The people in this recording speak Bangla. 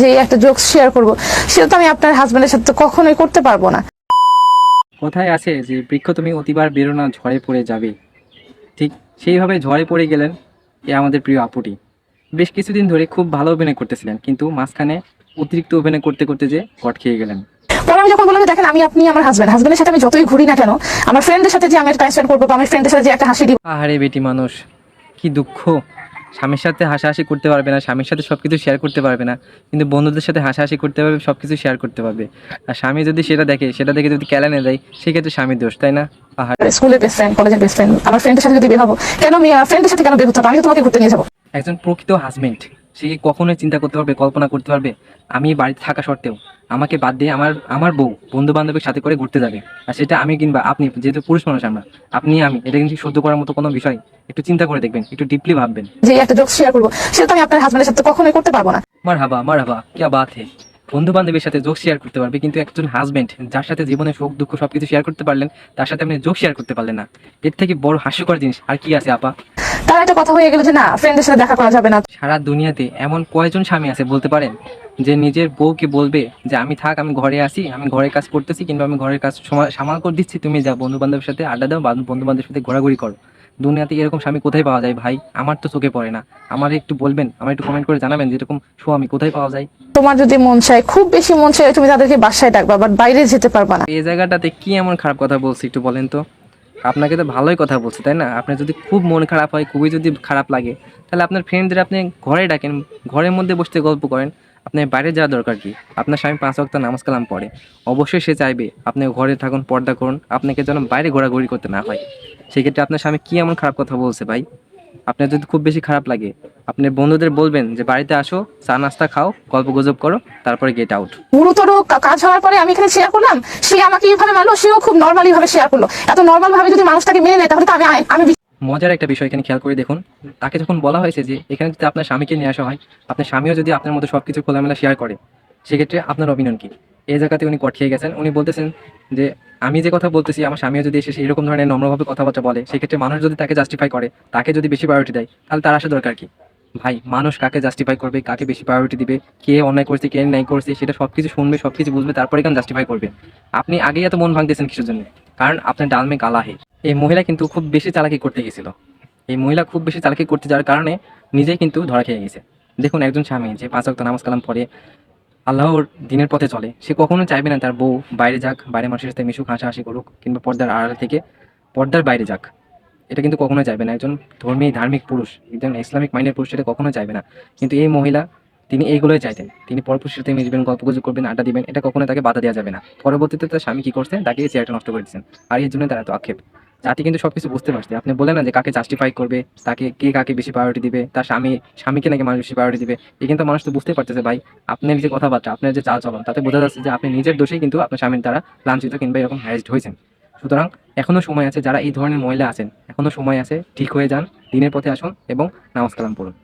যে একটা জোকস শেয়ার করব, সেটা তো আমি আপনার হাজবেন্ডের সাথে কখনোই করতে পারবো না। কথায় আছে যে বৃক্ষ তুমি অতিবার বেরো না, ঝড়ে পড়ে যাবে। ঠিক সেইভাবে ঝড়ে পড়ে গেলেন আমাদের প্রিয় আপুটি। বেশ কিছুদিন ধরে খুব ভালো অভিনয় করতেছিলেন, কিন্তু মাঝখানে অতিরিক্ত অভিনয় করতে করতে যে কট খেয়ে গেলেন। পরে আমি যখন বললাম যে দেখেন, আপনি আমার হাজবেন্ডের সাথে আমি যতই ঘুরি না কেন, আমার ফ্রেন্ডের সাথে যে আমি টাইম স্পেন্ড করবো বা আমার ফ্রেন্ডের সাথে যে একটা হাসি দিব। আহারে বেটি মানুষ, কি দুঃখ! স্বামীর সাথে হাসাহাসি করতে পারবে না, স্বামীর সাথে সবকিছু শেয়ার করতে পারবে না, কিন্তু বন্ধুদের সাথে হাসাহাসি করতে পারবে, সবকিছু শেয়ার করতে পারবে। আর স্বামী যদি সেটা দেখে যদি কেলানে দেয়, সেক্ষেত্রে স্বামীর দোষ, তাই না? আহারে। স্কুলের বেস্ট ফ্রেন্ড, কলেজের বেস্ট ফ্রেন্ড, আমার ফ্রেন্ডের সাথে যদি বের হবো, কেন আমি ফ্রেন্ডের সাথে কেন বের হতে হবে? আমি তো তোমাকে ঘুরতে নিয়ে যাবো। একজন প্রকৃত হাজবেন্ড সে কি কখনোই চিন্তা করতে পারবে, কল্পনা করতে পারবে আমি বাড়িতে থাকা সত্ত্বেও আমাকে বাদ দিয়ে আমার আমার বউ বন্ধু বান্ধবের সাথে করে ঘুরতে যাবে? আর সেটা আমি কিংবা আপনি, যেহেতু পুরুষ মানুষ আমরা, আপনি আমি, এটা কিন্তু সহ্য করার মতো কোনো বিষয়? একটু চিন্তা করে দেখবেন, একটু ডিপলি ভাববেন। যে একটা জোকস শেয়ার করবো, সেটা তো আমি আপনার হাজবেন্ডের সাথে কখনোই করতে পারবো না। মার হাবা क्या बात है! বন্ধু বান্ধবের সাথে জোক শেয়ার করতে পারবে, কিন্তু একজন হাজবেন্ড যার সাথে জীবনে সুখ দুঃখ সবকিছু শেয়ার করতে পারলেন, তার সাথে আপনি জোক শেয়ার করতে পারলেন না। এর থেকে বড় হাস্যকর জিনিস আর কি আছে আপা? তার একটা কথা হয়ে গেল যে না, ফ্রেন্ডের সাথে দেখা করা যাবে না। সারা দুনিয়াতে এমন কয়জন স্বামী আছে বলতে পারেন, যে নিজের বউকে বলবে যে আমি থাক, আমি ঘরে আসি, আমি ঘরের কাজ করতেছি, কিংবা আমি ঘরের কাজ সামাল করে দিচ্ছি, তুমি যা বন্ধু বান্ধবের সাথে আড্ডা দাও বা বন্ধু বান্ধবের সাথে ঘোরাঘুরি করো। দুনিয়াতে এরকম স্বামী কোথায় পাওয়া যায় ভাই? আমার তো চোখে পড়ে না। আমার একটু বলবেন, আমার একটু কমেন্ট করে জানাবেন যে এরকম স্বামী কোথায় পাওয়া যায়। তোমার যদি মন চায়, খুব বেশি মন চায়, তুমি তাদেরকে বাসায় ডাকবা, বাট বাইরে যেতে পারবা না। এই জায়গাটাতে কি এমন খারাপ কথা বলছি একটু বলেন তো? আপনাকে তো ভালোই কথা বলছি, তাই না? আপনার যদি খুব মন খারাপ হয়, খুবই যদি খারাপ লাগে, তাহলে আপনার ফ্রেন্ডদের আপনি ঘরে ডাকেন, ঘরের মধ্যে বসতে গল্প করেন। আপনার বাইরে যাওয়ার দরকার কি? আপনার স্বামী 5 ওয়াক্ত নামাজ কালাম পড়ে, অবশ্যই সে চাইবে আপনি ঘরে থাকুন, পর্দা করুন, আপনাকে যেন বাইরে ঘোরাঘুরি করতে না হয়। সেক্ষেত্রে আপনার স্বামী কি এমন খারাপ কথা বলছে ভাই? আপনার যদি খুব বেশি খারাপ লাগে, আপনি বন্ধুদের বলবেন যে বাড়িতে আসো, চা নাস্তা খাও, গল্প গুজব করো, তারপরে গেট আউট। গুরুতর কাজ হওয়ার পরে আমি এখানে শেয়ার করলাম, সে আমাকে এইভাবে মানলো, সেও খুব নর্মালি ভাবে শেয়ার করলো। এত নর্মাল ভাবে যদি মানুষটাকে মেনে নেয়, তাহলে তো আমি মজার একটা বিষয় এখানে খেয়াল করে দেখুন, তাকে যখন বলা হয়েছে যে এখানে যদি আপনার স্বামীকে নিয়ে আসা হয়, আপনার স্বামীও যদি আপনার মতো সবকিছু খোলামেলা শেয়ার করে, সেক্ষেত্রে আপনার অপিনিয়ন কি? এই জায়গাতে উনি কট খেয়ে গেছেন। উনি বলতেছেন যে আমি যে কথা বলতেছি, আমার স্বামীও যদি এসে এরকম ধরনের নম্রভাবে কথাবার্তা বলে, সেক্ষেত্রে মানুষ যদি তাকে জাস্টিফাই করে, তাকে যদি বেশি প্রায়োরিটি দেয়, তাহলে তার আসা দরকার কি? ভাই, মানুষ কাকে জাস্টিফাই করবে, কাকে বেশি প্রায়োরিটি দিবে, কে অন্যায় করছে, কে ন্যায় করছে, সেটা সবকিছু শুনবে, সবকিছু বুঝবে, তারপরে কেন জাস্টিফাই করবে? আপনি আগেই এত মন ভাঙতেছেন কিছুর জন্য, কারণ আপনার ডাল মে কালা হে। এই মহিলা কিন্তু খুব বেশি চালাকি করতে গেছিল। এই মহিলা খুব বেশি চালাকি করতে যাওয়ার কারণে নিজেই কিন্তু ধরা খেয়ে গেছে। দেখুন, একজন স্বামী যে 5 ওয়াক্ত নামাজ কালাম পড়ে, আল্লাহর দিনের পথে চলে, সে কখনো চাইবে না তার বউ বাইরে যাক, বাইরে মানুষের সাথে মিশুক, হাসাহাসি করুক, কিংবা পর্দার আড়াল থেকে পর্দার বাইরে যাক। এটা কিন্তু কখনোই চাইবে না একজন ধার্মিক পুরুষ, একজন ইসলামিক মাইন্ডের পুরুষ, সেটা কখনোই চাইবে না। কিন্তু এই মহিলা, তিনি এইগুলোই চাইতেন। তিনি পরপুরুষের সাথে মিশবেন, গল্পগুজব করবেন, আড্ডা দিবেন, এটা কখনোই তাকে বাধা দেওয়া যাবে না। পরবর্তীতে তার স্বামী কি করছে, তাকে এই চেয়ারটা নষ্ট করে দিচ্ছেন। আর এর জন্য তার এত আক্ষেপ। জাতি কিন্তু সবকিছু বুঝতে পারছে। আপনি বলেন না যে কাকে জাস্টিফাই করবে, তাকে কে কাকে বেশি প্রায়োরিটি দিবে, তার স্বামীকে নাকি মানুষ বেশি প্রায়োরিটি দিবে। এই কিন্তু মানুষ তো বুঝতে পারতেছে ভাই। আপনার যে কথাবার্তা, আপনার যে চাল চলন, তাতে বোঝা যাচ্ছে যে আপনি নিজের দোষেই কিন্তু আপনার স্বামীর দ্বারা লাঞ্ছিত কিংবা এরকম হ্যারাসড হয়েছেন। সুতরাং এখনো সময় আছে, যারা এই ধরনের মহিলা আছেন, এখনো সময় আছে, ঠিক হয়ে যান, দিনের পথে আসুন এবং নামাজ কালাম পড়ুন।